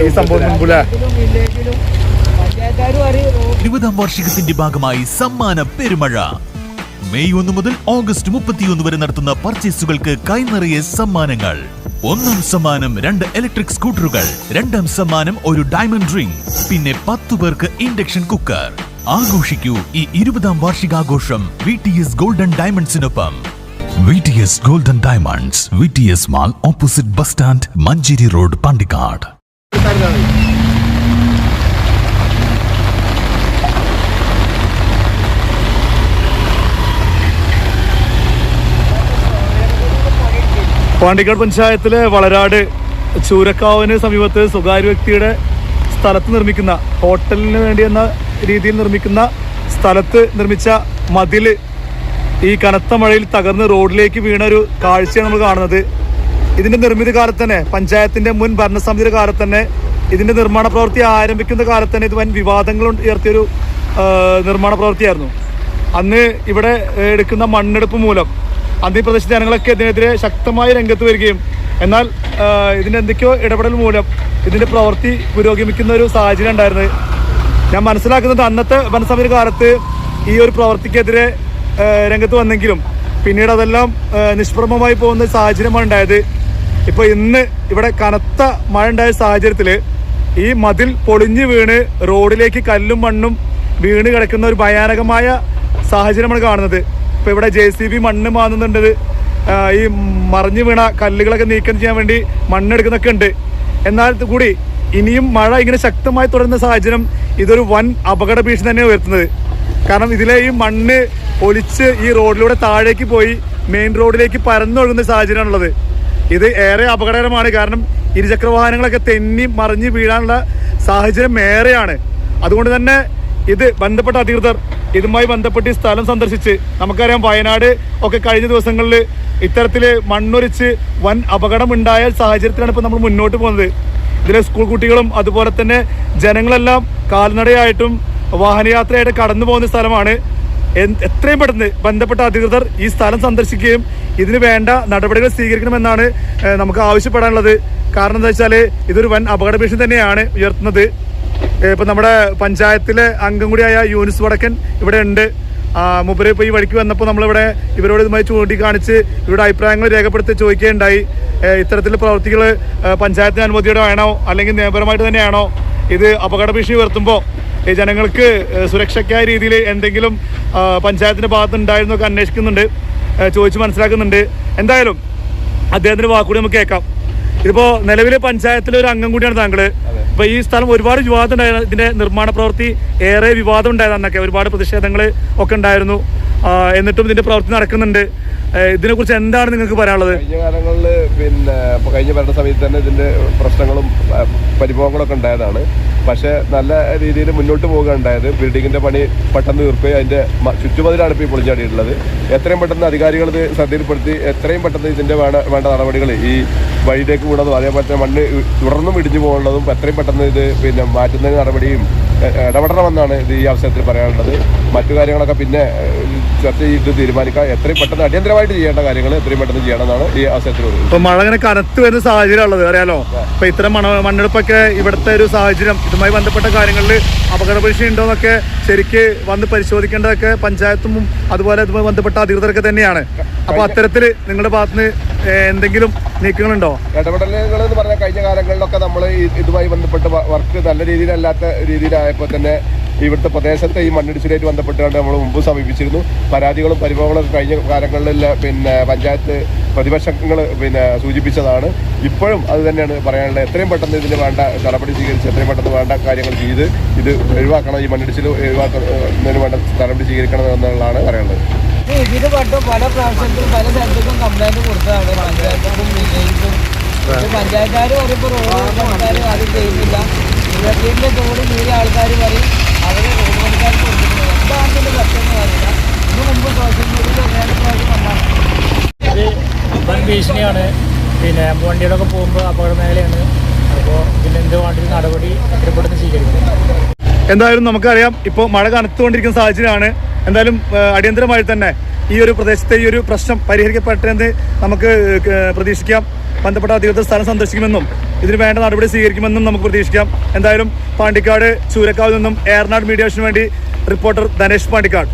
ഈ സംഭവം 20ാം വാർഷികത്തിന്റെ ഭാഗമായി സമ്മാന പെരുമഴ. മെയ് 1 മുതൽ ഓഗസ്റ്റ് 31 വരെ നടത്തുന്ന പർച്ചേസുകൾക്ക് കൈനിറയെ സമ്മാനങ്ങൾ. 1ാം സമ്മാനം 2 ഇലക്ട്രിക് സ്കൂട്ടറുകൾ, 2ാം സമ്മാനം ഒരു ഡയമണ്ട് റിംഗ്, പിന്നെ 10 പേർക്ക് ഇൻഡക്ഷൻ കുക്കർ. ആഘോഷിക്കൂ ഈ 20ാം വാർഷികാഘോഷം VTS ഗോൾഡൻ ഡയമണ്ട്സിനൊപ്പം. VTS golden diamonds, VTS mall, opposite bus stand, Manjeri road, Pandikkad. Pandikkad പഞ്ചായത്തിലെ വളരാട് ചൂരക്കാവിന് സമീപത്ത് സ്വകാര്യ വ്യക്തിയുടെ സ്ഥലത്ത് നിർമ്മിക്കുന്ന, ഹോട്ടലിന് വേണ്ടി എന്ന രീതിയിൽ നിർമ്മിക്കുന്ന സ്ഥലത്ത് നിർമ്മിച്ച മതിൽ ഈ കനത്ത മഴയിൽ തകർന്ന് റോഡിലേക്ക് വീണ ഒരു കാഴ്ചയാണ് നമ്മൾ കാണുന്നത്. ഇതിന്റെ നിർമ്മിതി കാലത്ത് തന്നെ, പഞ്ചായത്തിന്റെ മുൻ ഭരണസമിതിയുടെ കാലത്ത് തന്നെ, ഇതിന്റെ നിർമ്മാണ പ്രവൃത്തി ആരംഭിക്കുന്ന കാലത്ത് തന്നെ ഇത് വൻ വിവാദങ്ങൾ ഉയർത്തിയൊരു നിർമ്മാണ പ്രവൃത്തിയായിരുന്നു. അന്ന് ഇവിടെ എടുക്കുന്ന മണ്ണെടുപ്പ് മൂലം അന്ന് ഈ പ്രദേശത്തെ ജനങ്ങളൊക്കെ ഇതിനെതിരെ ശക്തമായി രംഗത്ത് വരികയും, എന്നാൽ ഇതിൻ്റെ എന്തൊക്കെയോ ഇടപെടൽ മൂലം ഇതിൻ്റെ പ്രവൃത്തി പുരോഗമിക്കുന്ന ഒരു സാഹചര്യം ഉണ്ടായിരുന്നത്. ഞാൻ മനസ്സിലാക്കുന്നുണ്ട് അന്നത്തെ ഭരണസമിതി കാലത്ത് ഈ ഒരു പ്രവൃത്തിക്കെതിരെ രംഗത്ത് വന്നെങ്കിലും പിന്നീട് അതെല്ലാം നിഷ്പ്രഭമായി പോകുന്ന സാഹചര്യമാണ് ഉണ്ടായത്. ഇപ്പോൾ ഇന്ന് ഇവിടെ കനത്ത മഴ ഉണ്ടായ സാഹചര്യത്തിൽ ഈ മതിൽ പൊളിഞ്ഞു വീണ് റോഡിലേക്ക് കല്ലും മണ്ണും വീണ് കിടക്കുന്ന ഒരു ഭയാനകമായ സാഹചര്യമാണ് കാണുന്നത്. ഇപ്പോൾ ഇവിടെ JCB മണ്ണ് മാന്നുന്നുണ്ട്, ഈ മറിഞ്ഞു വീണ കല്ലുകളൊക്കെ നീക്കം ചെയ്യാൻ വേണ്ടി മണ്ണെടുക്കുന്നൊക്കെ ഉണ്ട്. എന്നാൽ കൂടി ഇനിയും മഴ ഇങ്ങനെ ശക്തമായി തുടരുന്ന സാഹചര്യം ഇതൊരു വൻ അപകട ഭീഷണി തന്നെ ഉയർത്തുന്നത്. കാരണം ഇതിലെ ഈ മണ്ണ് ഒലിച്ച് ഈ റോഡിലൂടെ താഴേക്ക് പോയി മെയിൻ റോഡിലേക്ക് പരന്നൊഴുകുന്ന സാഹചര്യമാണുള്ളത്. ഇത് ഏറെ അപകടകരമാണ്. കാരണം ഇരുചക്ര വാഹനങ്ങളൊക്കെ തെന്നി മറിഞ്ഞ് വീഴാനുള്ള സാഹചര്യം ഏറെയാണ്. അതുകൊണ്ട് തന്നെ ഇത് ബന്ധപ്പെട്ട അധികൃതർ ഇതുമായി ബന്ധപ്പെട്ട് ഈ സ്ഥലം സന്ദർശിച്ച്, നമുക്കറിയാം വയനാട് ഒക്കെ കഴിഞ്ഞ ദിവസങ്ങളിൽ ഇത്തരത്തിൽ മണ്ണൊലിച്ച് വൻ അപകടം ഉണ്ടായ സാഹചര്യത്തിലാണ് ഇപ്പോൾ നമ്മൾ മുന്നോട്ട് പോകുന്നത്. ഇതിലെ സ്കൂൾ കുട്ടികളും അതുപോലെ തന്നെ ജനങ്ങളെല്ലാം കാൽനടയായിട്ടും വാഹനയാത്രയായിട്ട് കടന്നു പോകുന്ന സ്ഥലമാണ്. എത്രയും പെട്ടെന്ന് ബന്ധപ്പെട്ട അധികൃതർ ഈ സ്ഥലം സന്ദർശിക്കുകയും ഇതിന് വേണ്ട നടപടികൾ സ്വീകരിക്കണമെന്നാണ് നമുക്ക് ആവശ്യപ്പെടാനുള്ളത്. കാരണം എന്താ വെച്ചാൽ ഇതൊരു വൻ അപകട ഭീഷണി തന്നെയാണ് ഉയർത്തുന്നത്. ഇപ്പം നമ്മുടെ പഞ്ചായത്തിലെ അംഗം കൂടിയായ യൂനിസ് വടക്കൻ ഇവിടെ ഉണ്ട്. മൂപ്പര് ഇപ്പോൾ ഈ വഴിക്ക് വന്നപ്പോൾ നമ്മളിവിടെ ഇവരോട് ഇതുമായി ചൂണ്ടിക്കാണിച്ച് ഇവരുടെ അഭിപ്രായങ്ങൾ രേഖപ്പെടുത്തി ചോദിക്കുകയുണ്ടായി. ഇത്തരത്തിലുള്ള പ്രവൃത്തികൾ പഞ്ചായത്തിന് അനുമതിയോടെ വേണോ അല്ലെങ്കിൽ നിയമപരമായിട്ട് തന്നെയാണോ, ഇത് അപകട ഭീഷണി ഉയർത്തുമ്പോൾ ഈ ജനങ്ങൾക്ക് സുരക്ഷയ്ക്കായ രീതിയിൽ എന്തെങ്കിലും പഞ്ചായത്തിൻ്റെ ഭാഗത്ത് ഉണ്ടായിരുന്നൊക്കെ അന്വേഷിക്കുന്നുണ്ട്, ചോദിച്ച് മനസ്സിലാക്കുന്നുണ്ട്. എന്തായാലും അദ്ദേഹത്തിൻ്റെ വാക്കുകൂടി നമുക്ക് കേൾക്കാം. ഇതിപ്പോൾ നിലവിലെ പഞ്ചായത്തിലെ ഒരു അംഗം കൂടിയാണ് താങ്കൾ. ഇപ്പോൾ ഈ സ്ഥലം ഒരുപാട് വിവാദം ഉണ്ടായിരുന്നു, ഇതിൻ്റെ നിർമ്മാണ പ്രവൃത്തി ഏറെ വിവാദം ഉണ്ടായത്, അന്നൊക്കെ ഒരുപാട് പ്രതിഷേധങ്ങൾ ഒക്കെ ഉണ്ടായിരുന്നു. എന്നിട്ടും ഇതിൻ്റെ പ്രവൃത്തി നടക്കുന്നുണ്ട്. ഇതിനെക്കുറിച്ച് എന്താണ് നിങ്ങൾക്ക് പറയാനുള്ളത്? കഴിഞ്ഞ കാലങ്ങളിൽ പിന്നെ ഇപ്പോൾ കഴിഞ്ഞ ഭരണസമിതി തന്നെ ഇതിൻ്റെ പ്രശ്നങ്ങളും പരിഭവങ്ങളൊക്കെ ഉണ്ടായതാണ്. പക്ഷേ നല്ല രീതിയിൽ മുന്നോട്ട് പോകുക ഉണ്ടായത്. ബിൽഡിങ്ങിൻ്റെ പണി പെട്ടെന്ന് തീർക്കുകയും അതിൻ്റെ ചുറ്റുമതിലാണ് ഇപ്പോൾ ഈ പൊളിഞ്ഞാടിയിട്ടുള്ളത്. എത്രയും പെട്ടെന്ന് അധികാരികൾ ഇത് ശ്രദ്ധയിൽപ്പെടുത്തി എത്രയും പെട്ടെന്ന് ഇതിൻ്റെ വേണ്ട നടപടികൾ, ഈ വഴിയിലേക്ക് വീണതും അതേപോലെ തന്നെ മണ്ണ് തുടർന്നും ഇടിഞ്ഞു പോകുന്നതും എത്രയും പെട്ടെന്ന് ഇത് പിന്നെ മാറ്റുന്നതിന് നടപടിയും ഇടപെടണമെന്നാണ് ഇത് ഈ അവസരത്തിൽ പറയാനുള്ളത്. മറ്റു കാര്യങ്ങളൊക്കെ പിന്നെ ചർച്ച ചെയ്ത് തീരുമാനിക്കാം. എത്രയും പെട്ടെന്ന് അടിയന്തരമായിട്ട് ചെയ്യേണ്ട കാര്യങ്ങൾ എത്രയും പെട്ടെന്ന് ചെയ്യണമെന്നാണ് ഈ അവസരത്തിൽ പറയുന്നത്. ഇപ്പൊ മഴ ഇങ്ങനെ കനത്ത് വരുന്ന സാഹചര്യം ഉള്ളത് അറിയാലോ. ഇപ്പൊ ഇത്തരം മണ്ണെടുപ്പൊക്കെ ഇവിടുത്തെ ഒരു സാഹചര്യം, ഇതുമായി ബന്ധപ്പെട്ട കാര്യങ്ങളിൽ അപകട ഭീഷണി ഉണ്ടോന്നൊക്കെ ശരിക്ക് വന്ന് പരിശോധിക്കേണ്ടതൊക്കെ പഞ്ചായത്തും അതുപോലെ ഇതുമായി ബന്ധപ്പെട്ട അധികൃതരൊക്കെ തന്നെയാണ്. അപ്പൊ അത്തരത്തിൽ നിങ്ങളുടെ ഭാഗത്തുനിന്ന് എന്തെങ്കിലും നീക്കങ്ങളുണ്ടോ? ഇടപെടലുകൾ എന്ന് പറഞ്ഞാൽ കഴിഞ്ഞ കാലങ്ങളിലൊക്കെ നമ്മൾ ഇതുമായി ബന്ധപ്പെട്ട് വർക്ക് നല്ല രീതിയിലല്ലാത്ത രീതിയിലായപ്പോൾ തന്നെ ഇവിടുത്തെ പ്രദേശത്തെ ഈ മണ്ണിടിച്ചിലായിട്ട് ബന്ധപ്പെട്ടുകൊണ്ട് നമ്മൾ മുമ്പ് സമീപിച്ചിരുന്നു. പരാതികളും പരിഭവങ്ങളും കഴിഞ്ഞ കാലങ്ങളിൽ പിന്നെ പഞ്ചായത്ത് പ്രതിപക്ഷങ്ങൾ പിന്നെ സൂചിപ്പിച്ചതാണ്. ഇപ്പോഴും അത് തന്നെയാണ് പറയാനുള്ളത്. എത്രയും പെട്ടെന്ന് ഇതിന് വേണ്ട നടപടി സ്വീകരിച്ച് എത്രയും പെട്ടെന്ന് വേണ്ട കാര്യങ്ങൾ ചെയ്ത് ഇത് ഒഴിവാക്കണം, ഈ മണ്ണിടിച്ചിൽ ഒഴിവാക്കുന്നതിന് വേണ്ട നടപടി സ്വീകരിക്കണം എന്നുള്ളതാണ് പറയാനുള്ളത്. ഇതിന് പറ്റും പല പ്രാവശ്യത്തിലും പല സ്ഥലത്തേക്കും കംപ്ലൈന്റ് കൊടുത്തതാണ് പഞ്ചായത്തും വില്ലേജിലും. പഞ്ചായത്തുകാർ പറയുമ്പോൾ റോഡ് പണിക്കാർ അത് ചെയ്യുന്നില്ല. വീടിൻ്റെ തോട് വീട് ആൾക്കാർ പറയും അവർ റോഡ് പണിക്കാർ കൊടുക്കുന്നത്. എന്താണെന്ന് പ്രശ്നം അറിയില്ല. ഇതിന് മുമ്പ് സോഷ്യൽ മീഡിയയിൽ വേറെ പ്രാവശ്യം വന്നാണ്. ഇത് വൻ ഭീഷണിയാണ്. പിന്നെ വണ്ടിയുടെ ഒക്കെ പോകുമ്പോൾ അപകട മേഖലയാണ്. അപ്പോൾ ഇതിനെന്ത് വേണ്ടി നടപടി എത്രപ്പെടുന്ന് സ്വീകരിക്കുന്നത്. എന്തായാലും നമുക്കറിയാം ഇപ്പോൾ മഴ കനത്തുകൊണ്ടിരിക്കുന്ന സാഹചര്യമാണ്. എന്തായാലും അടിയന്തരമായി തന്നെ ഈ ഒരു പ്രദേശത്തെ ഈ ഒരു പ്രശ്നം പരിഹരിക്കപ്പെട്ടെന്ന് നമുക്ക് പ്രതീക്ഷിക്കാം. ബന്ധപ്പെട്ട അധികൃതർ സ്ഥലം സന്ദർശിക്കുമെന്നും ഇതിന് വേണ്ട നടപടി സ്വീകരിക്കുമെന്നും നമുക്ക് പ്രതീക്ഷിക്കാം. എന്തായാലും പാണ്ടിക്കാട് ചൂരക്കാവിൽ നിന്നും ഏറനാട് മീഡിയേഷന് വേണ്ടി റിപ്പോർട്ടർ ധനേഷ് പാണ്ടിക്കാട്.